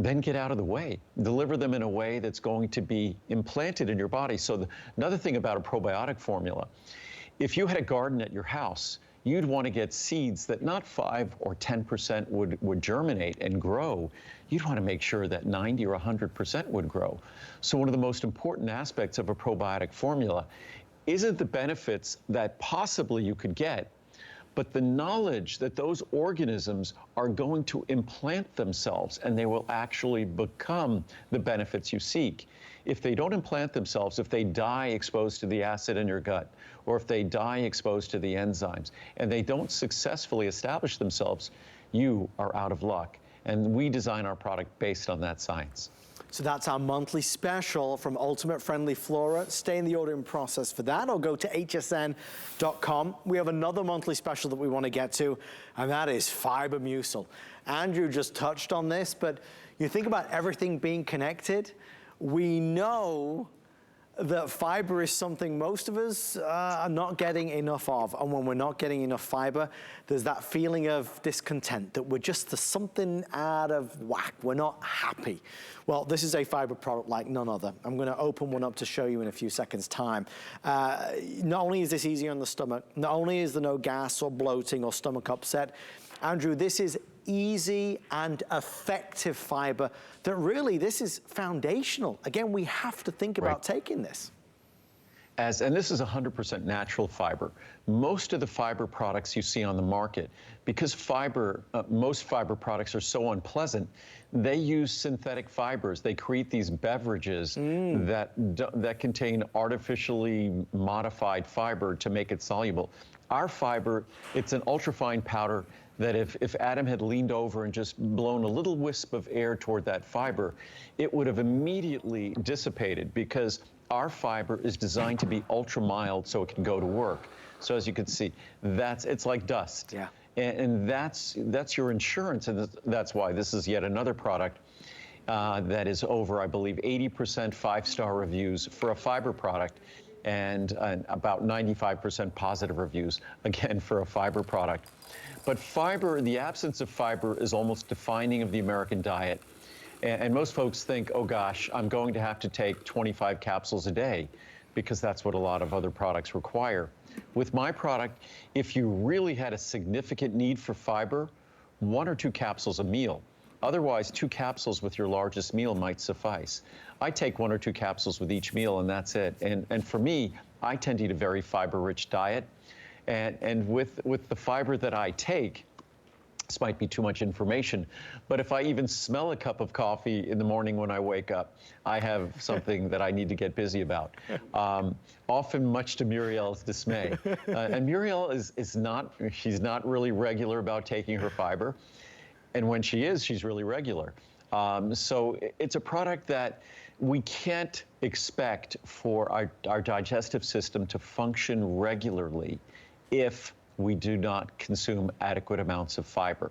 then get out of the way. Deliver them in a way that's going to be implanted in your body. So another thing about a probiotic formula, if you had a garden at your house, you'd want to get seeds that not 5 or 10% would germinate and grow. You'd want to make sure that 90 or 100% would grow. So one of the most important aspects of a probiotic formula isn't the benefits that possibly you could get, but the knowledge that those organisms are going to implant themselves and they will actually become the benefits you seek. If they don't implant themselves, if they die exposed to the acid in your gut, or if they die exposed to the enzymes, and they don't successfully establish themselves, you are out of luck. And we design our product based on that science. So that's our monthly special from Ultimate Friendly Flora. Stay in the ordering process for that, or go to hsn.com. We have another monthly special that we want to get to, and that is Fiber Mucil. Andrew just touched on this, but you think about everything being connected. We know that fiber is something most of us are not getting enough of. And when we're not getting enough fiber, there's that feeling of discontent, that we're just something out of whack. We're not happy. Well, this is a fiber product like none other. I'm gonna open one up to show you in a few seconds' time. Not only is this easy on the stomach, not only is there no gas or bloating or stomach upset, Andrew, this is easy and effective fiber that really, this is foundational. Again, we have to think about taking this. and this is 100% natural fiber. Most of the fiber products you see on the market, because most fiber products are so unpleasant, they use synthetic fibers. They create these beverages that contain artificially modified fiber to make it soluble. Our fiber, it's an ultrafine powder that if Adam had leaned over and just blown a little wisp of air toward that fiber, it would have immediately dissipated, because our fiber is designed to be ultra mild so it can go to work. So as you can see, it's like dust. Yeah. And that's your insurance, and that's why this is yet another product that is over, I believe, 80% five-star reviews for a fiber product, and about 95% positive reviews, again, for a fiber product. But fiber, the absence of fiber is almost defining of the American diet. And most folks think, oh gosh, I'm going to have to take 25 capsules a day, because that's what a lot of other products require. With my product, if you really had a significant need for fiber, 1 or 2 capsules a meal. Otherwise, 2 capsules with your largest meal might suffice. I take 1 or 2 capsules with each meal, and that's it. And for me, I tend to eat a very fiber-rich diet. And with the fiber that I take, this might be too much information, but if I even smell a cup of coffee in the morning when I wake up, I have something that I need to get busy about. Often much to Muriel's dismay. And Muriel she's not really regular about taking her fiber. And when she is, she's really regular. So it's a product that we can't expect for our digestive system to function regularly if we do not consume adequate amounts of fiber.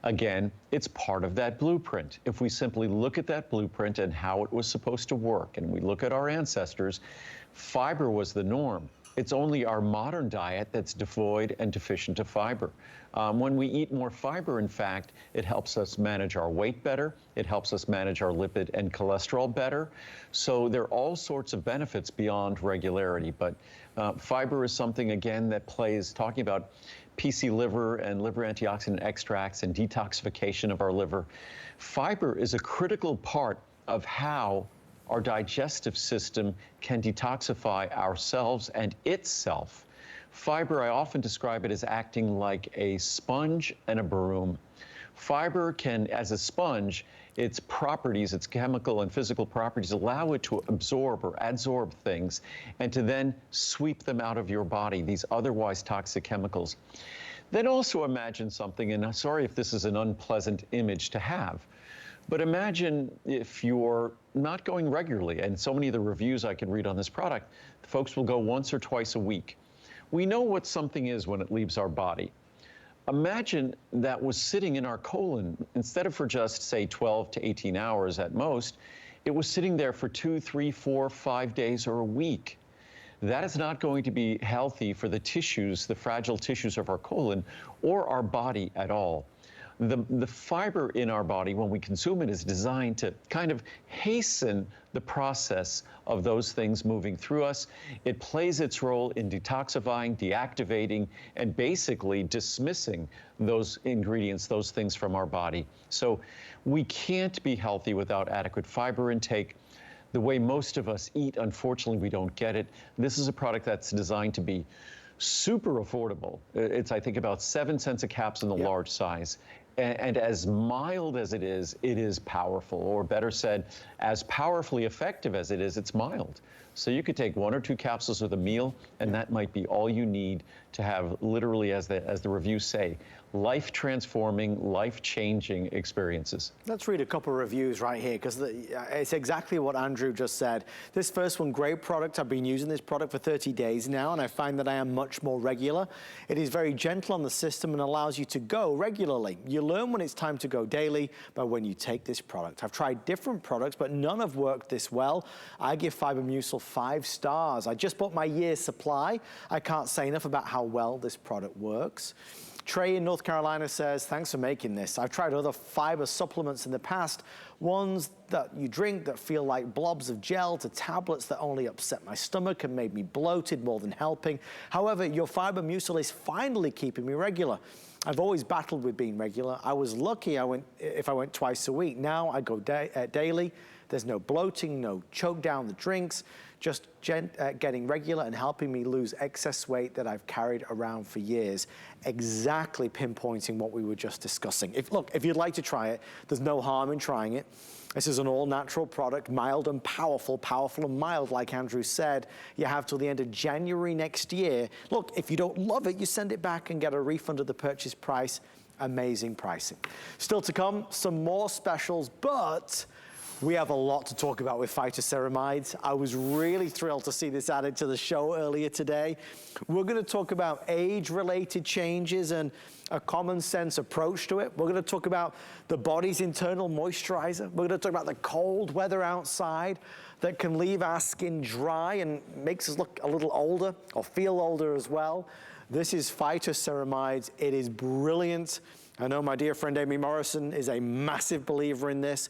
Again, it's part of that blueprint. If we simply look at that blueprint and how it was supposed to work, and we look at our ancestors, fiber was the norm. It's only our modern diet that's devoid and deficient of fiber. When we eat more fiber, in fact, it helps us manage our weight better. It helps us manage our lipid and cholesterol better. So there are all sorts of benefits beyond regularity. But fiber is something, again, that plays, talking about PC liver and liver antioxidant extracts and detoxification of our liver. Fiber is a critical part of how our digestive system can detoxify ourselves and itself. Fiber, I often describe it as acting like a sponge and a broom. Fiber can, as a sponge, its properties, its chemical and physical properties, allow it to absorb or adsorb things and to then sweep them out of your body, these otherwise toxic chemicals. Then also imagine something, and I'm sorry if this is an unpleasant image to have, but imagine if you're not going regularly, and so many of the reviews I can read on this product, folks will go once or twice a week. We know what something is when it leaves our body. Imagine that was sitting in our colon, instead of for just, say, 12 to 18 hours at most, it was sitting there for 2, 3, 4, 5 days or a week. That is not going to be healthy for the tissues, the fragile tissues of our colon, or our body at all. The fiber in our body, when we consume it, is designed to kind of hasten the process of those things moving through us. It plays its role in detoxifying, deactivating, and basically dismissing those ingredients, those things from our body. So we can't be healthy without adequate fiber intake. The way most of us eat, unfortunately, we don't get it. This is a product that's designed to be super affordable. It's, I think, about 7 cents a capsule in the large size. And as mild as it is powerful, or better said, as powerfully effective as it is, it's mild. So you could take 1 or 2 capsules with a meal, and that might be all you need to have, literally, as the reviews say, life-transforming, life-changing experiences. Let's read a couple of reviews right here, because it's exactly what Andrew just said. This first one, great product. I've been using this product for 30 days now, and I find that I am much more regular. It is very gentle on the system and allows you to go regularly. You learn when it's time to go daily by when you take this product. I've tried different products, but none have worked this well. I give Fiber Mucil 5 stars. I just bought my year's supply. I can't say enough about how well this product works. Trey in North Carolina says, thanks for making this. I've tried other fiber supplements in the past, ones that you drink that feel like blobs of gel, to tablets that only upset my stomach and made me bloated more than helping. However, your Fiber Mucil is finally keeping me regular. I've always battled with being regular. I was lucky if I went twice a week. Now I go daily. There's no bloating, no choke down the drinks, just getting regular and helping me lose excess weight that I've carried around for years, exactly pinpointing what we were just discussing. Look, if you'd like to try it, there's no harm in trying it. This is an all-natural product, mild and powerful, powerful and mild, like Andrew said. You have till the end of January next year. Look, if you don't love it, you send it back and get a refund of the purchase price. Amazing pricing. Still to come, some more specials, but we have a lot to talk about with phytoceramides. I was really thrilled to see this added to the show earlier today. We're gonna talk about age-related changes and a common sense approach to it. We're gonna talk about the body's internal moisturizer. We're gonna talk about the cold weather outside that can leave our skin dry and makes us look a little older or feel older as well. This is phytoceramides. It is brilliant. I know my dear friend Amy Morrison is a massive believer in this.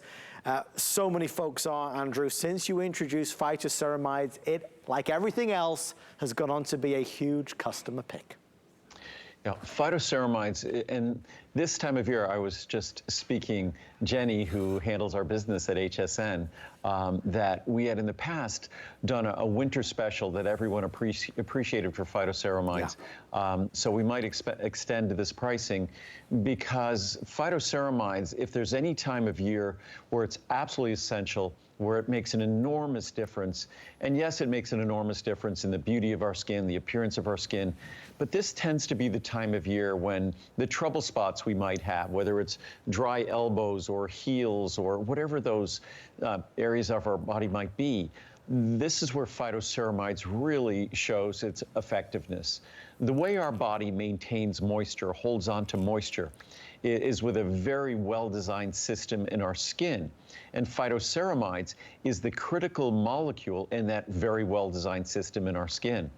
So many folks are, Andrew. Since you introduced phytoceramides, it, like everything else, has gone on to be a huge customer pick. Yeah, phytoceramides, and this time of year, I was just speaking, Jenny, who handles our business at HSN, that we had in the past done a winter special that everyone appreciated for phytoceramides. Yeah. So we might extend this pricing because phytoceramides, if there's any time of year where it's absolutely essential, where it makes an enormous difference. And yes, it makes an enormous difference in the beauty of our skin, the appearance of our skin, but this tends to be the time of year when the trouble spots we might have, whether it's dry elbows or heels or whatever those areas of our body might be, this is where phytoceramides really shows its effectiveness. The way our body maintains moisture, holds on to moisture, is with a very well-designed system in our skin. And phytoceramides is the critical molecule in that very well-designed system in our skin.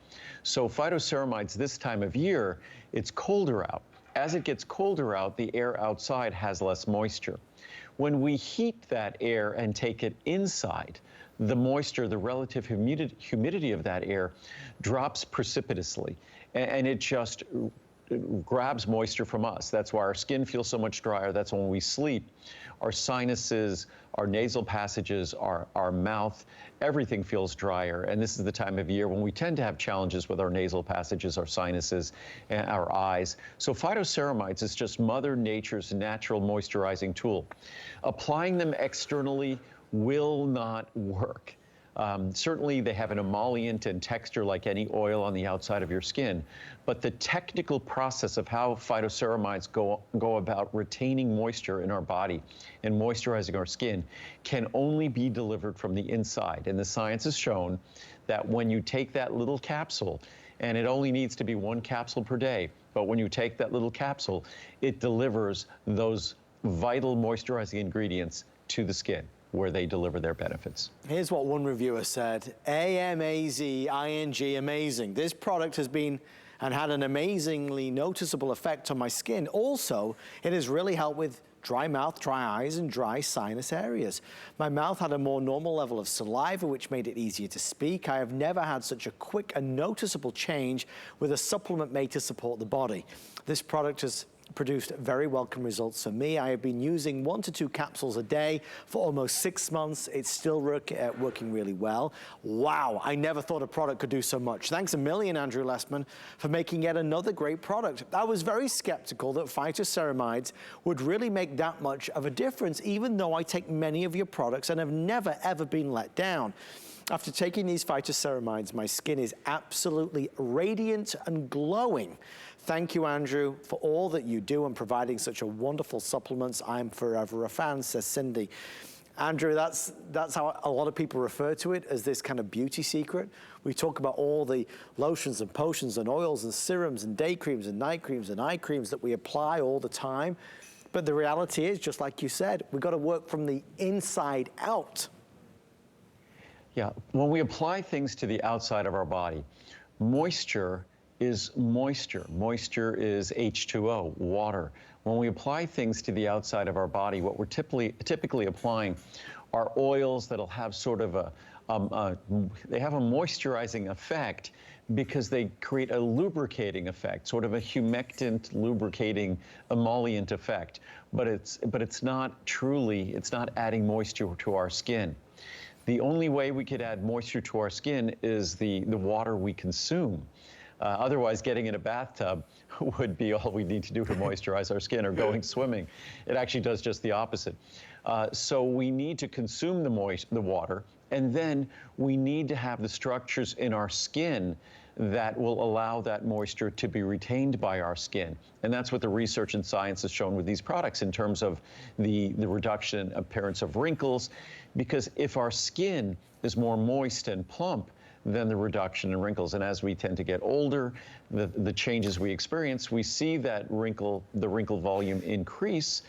So phytoceramides this time of year, it's colder out. As it gets colder out, the air outside has less moisture. When we heat that air and take it inside, the moisture, the relative humidity of that air drops precipitously, and it just grabs moisture from us. That's why our skin feels so much drier. That's when we sleep. Our sinuses, our nasal passages, our mouth, everything feels drier. And this is the time of year when we tend to have challenges with our nasal passages, our sinuses, and our eyes. So phytoceramides is just Mother Nature's natural moisturizing tool. Applying them externally will not work. Certainly they have an emollient and texture like any oil on the outside of your skin, but the technical process of how phytoceramides go about retaining moisture in our body and moisturizing our skin can only be delivered from the inside. And the science has shown that when you take that little capsule, and it only needs to be 1 capsule per day, but when you take that little capsule, it delivers those vital moisturizing ingredients to the skin, where they deliver their benefits. Here's what one reviewer said, AMAZING, amazing. This product has been and had an amazingly noticeable effect on my skin. Also, it has really helped with dry mouth, dry eyes, and dry sinus areas. My mouth had a more normal level of saliva, which made it easier to speak. I have never had such a quick and noticeable change with a supplement made to support the body. This product has produced very welcome results for me. I have been using 1 to 2 capsules a day for almost 6 months. It's still working really well. Wow, I never thought a product could do so much. Thanks a million, Andrew Lessman, for making yet another great product. I was very skeptical that phytoceramides would really make that much of a difference, even though I take many of your products and have never, ever been let down. After taking these phytoceramides, my skin is absolutely radiant and glowing. Thank you, Andrew, for all that you do and providing such a wonderful supplements. I'm forever a fan, says Cindy. Andrew, that's how a lot of people refer to it, as this kind of beauty secret. We talk about all the lotions and potions and oils and serums and day creams and night creams and eye creams that we apply all the time. But the reality is, just like you said, we've got to work from the inside out. Yeah, when we apply things to the outside of our body, moisture is moisture. Moisture is H2O, water. When we apply things to the outside of our body, what we're typically applying are oils that'll have sort of they have a moisturizing effect because they create a lubricating effect, sort of a humectant, lubricating, emollient effect. But it's not truly, it's not adding moisture to our skin. The only way we could add moisture to our skin is the water we consume. Otherwise, getting in a bathtub would be all we need to do to moisturize our skin, or going swimming. It actually does just the opposite. So we need to consume the water, and then we need to have the structures in our skin that will allow that moisture to be retained by our skin. And that's what the research and science has shown with these products in terms of the reduction in appearance of wrinkles. Because if our skin is more moist and plump, then the reduction in wrinkles. And as we tend to get older, the changes we experience, we see that the wrinkle volume increase,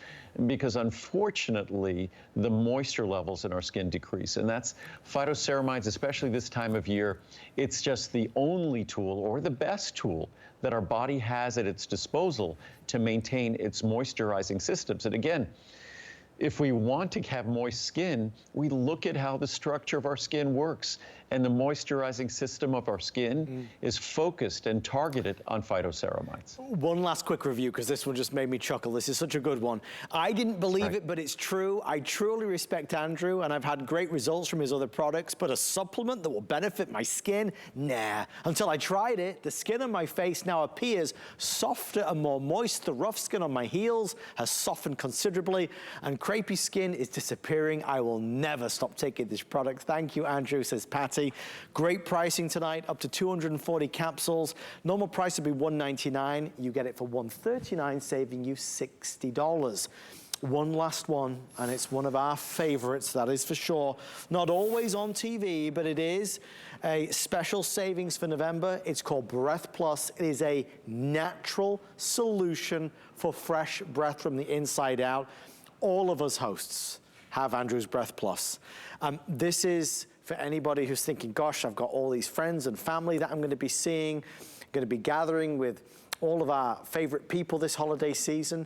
because unfortunately, the moisture levels in our skin decrease. And that's phytoceramides, especially this time of year. It's just the only tool, or the best tool, that our body has at its disposal to maintain its moisturizing systems. And again, if we want to have moist skin, we look at how the structure of our skin works. And the moisturizing system of our skin is focused and targeted on phytoceramides. One last quick review, because this one just made me chuckle. This is such a good one. I didn't believe it, but it's true. I truly respect Andrew, and I've had great results from his other products, but a supplement that will benefit my skin? Nah. Until I tried it, the skin on my face now appears softer and more moist. The rough skin on my heels has softened considerably, and crepey skin is disappearing. I will never stop taking this product. Thank you, Andrew, says Patty. Great pricing tonight, up to 240 capsules. Normal price would be $199. You get it for $139, saving you $60. One last one, and it's one of our favorites, that is for sure. Not always on TV, but it is a special savings for November. It's called Breath Plus. It is a natural solution for fresh breath from the inside out. All of us hosts have Andrew's Breath Plus. This is for anybody who's thinking, gosh, I've got all these friends and family that I'm going to be seeing, going to be gathering with all of our favorite people this holiday season.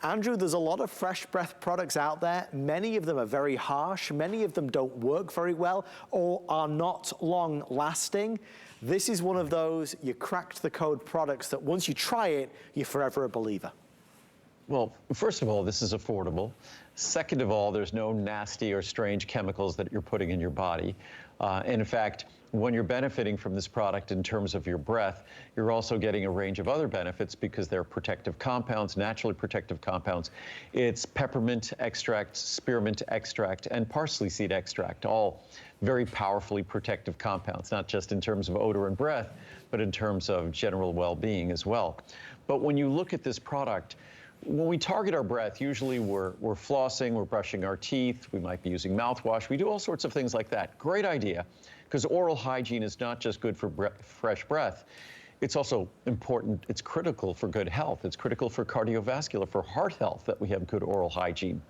Andrew, there's a lot of fresh breath products out there. Many of them are very harsh. Many of them don't work very well or are not long lasting. This is one of those, you cracked the code products that once you try it, you're forever a believer. Well, first of all, this is affordable. Second of all, there's no nasty or strange chemicals that you're putting in your body. And in fact, when you're benefiting from this product in terms of your breath, you're also getting a range of other benefits because they're protective compounds, naturally protective compounds. It's peppermint extract, spearmint extract, and parsley seed extract, all very powerfully protective compounds, not just in terms of odor and breath, but in terms of general well-being as well. But when you look at this product, when we target our breath, usually we're flossing, we're brushing our teeth, we might be using mouthwash, we do all sorts of things like that. Great idea, because oral hygiene is not just good for fresh breath, it's also important, it's critical for good health, it's critical for cardiovascular, for heart health, that we have good oral hygiene.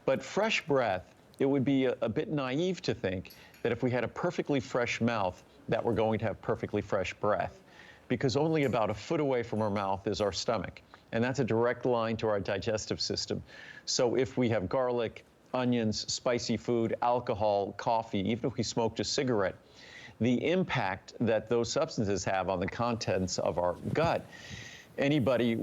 But fresh breath, it would be a bit naive to think that if we had a perfectly fresh mouth, that we're going to have perfectly fresh breath, because only about a foot away from our mouth is our stomach. And that's a direct line to our digestive system. So if we have garlic, onions, spicy food, alcohol, coffee, even if we smoked a cigarette, the impact that those substances have on the contents of our gut, anybody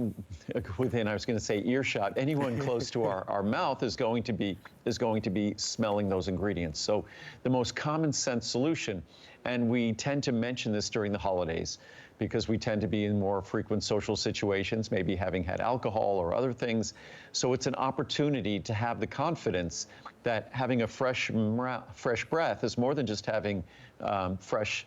within, I was going to say earshot, anyone close to our mouth is going to be smelling those ingredients. So the most common sense solution, and we tend to mention this during the holidays, because we tend to be in more frequent social situations, maybe having had alcohol or other things. So it's an opportunity to have the confidence that having a fresh breath is more than just having a fresh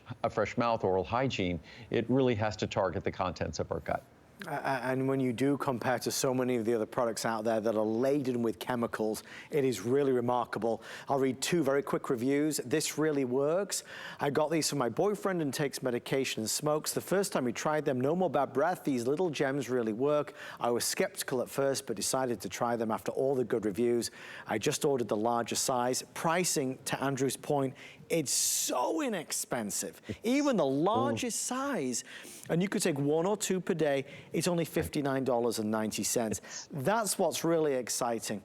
mouth, oral hygiene. It really has to target the contents of our gut. And when you do compare to so many of the other products out there that are laden with chemicals, it is really remarkable. I'll read two very quick reviews. This really works. I got these from my boyfriend and takes medication and smokes. The first time he tried them, no more bad breath. These little gems really work. I was skeptical at first, but decided to try them after all the good reviews. I just ordered the larger size. Pricing, to Andrew's point, it's so inexpensive. Even the largest size, and you could take one or two per day, it's only $59.90. That's what's really exciting.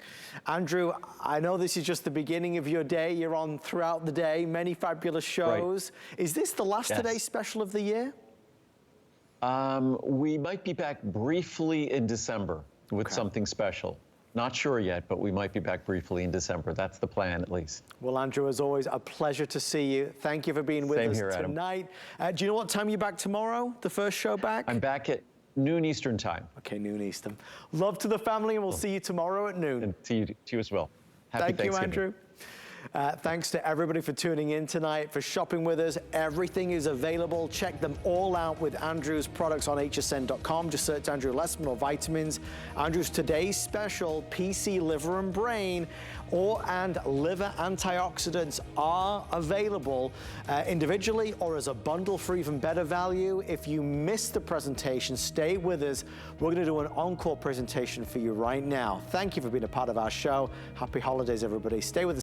Andrew, I know this is just the beginning of your day. You're on throughout the day, many fabulous shows. Right. Is this the last Today special of the year? We might be back briefly in December with something special. Not sure yet, but we might be back briefly in December. That's the plan, at least. Well, Andrew, as always, a pleasure to see you. Thank you for being with us tonight. Do you know what time you're back tomorrow, the first show back? I'm back at noon Eastern time. Okay, noon Eastern. Love to the family, and we'll see you tomorrow at noon. And to you as well. Happy Thanksgiving. Thank you, Andrew. Thanks to everybody for tuning in tonight, for shopping with us. Everything is available. Check them all out with Andrew's products on hsn.com. Just search Andrew Lessman or vitamins. Andrew's today's special PC liver and brain and liver antioxidants are available individually or as a bundle for even better value. If you missed the presentation, stay with us. We're going to do an encore presentation for you right now. Thank you for being a part of our show. Happy holidays, everybody. Stay with us.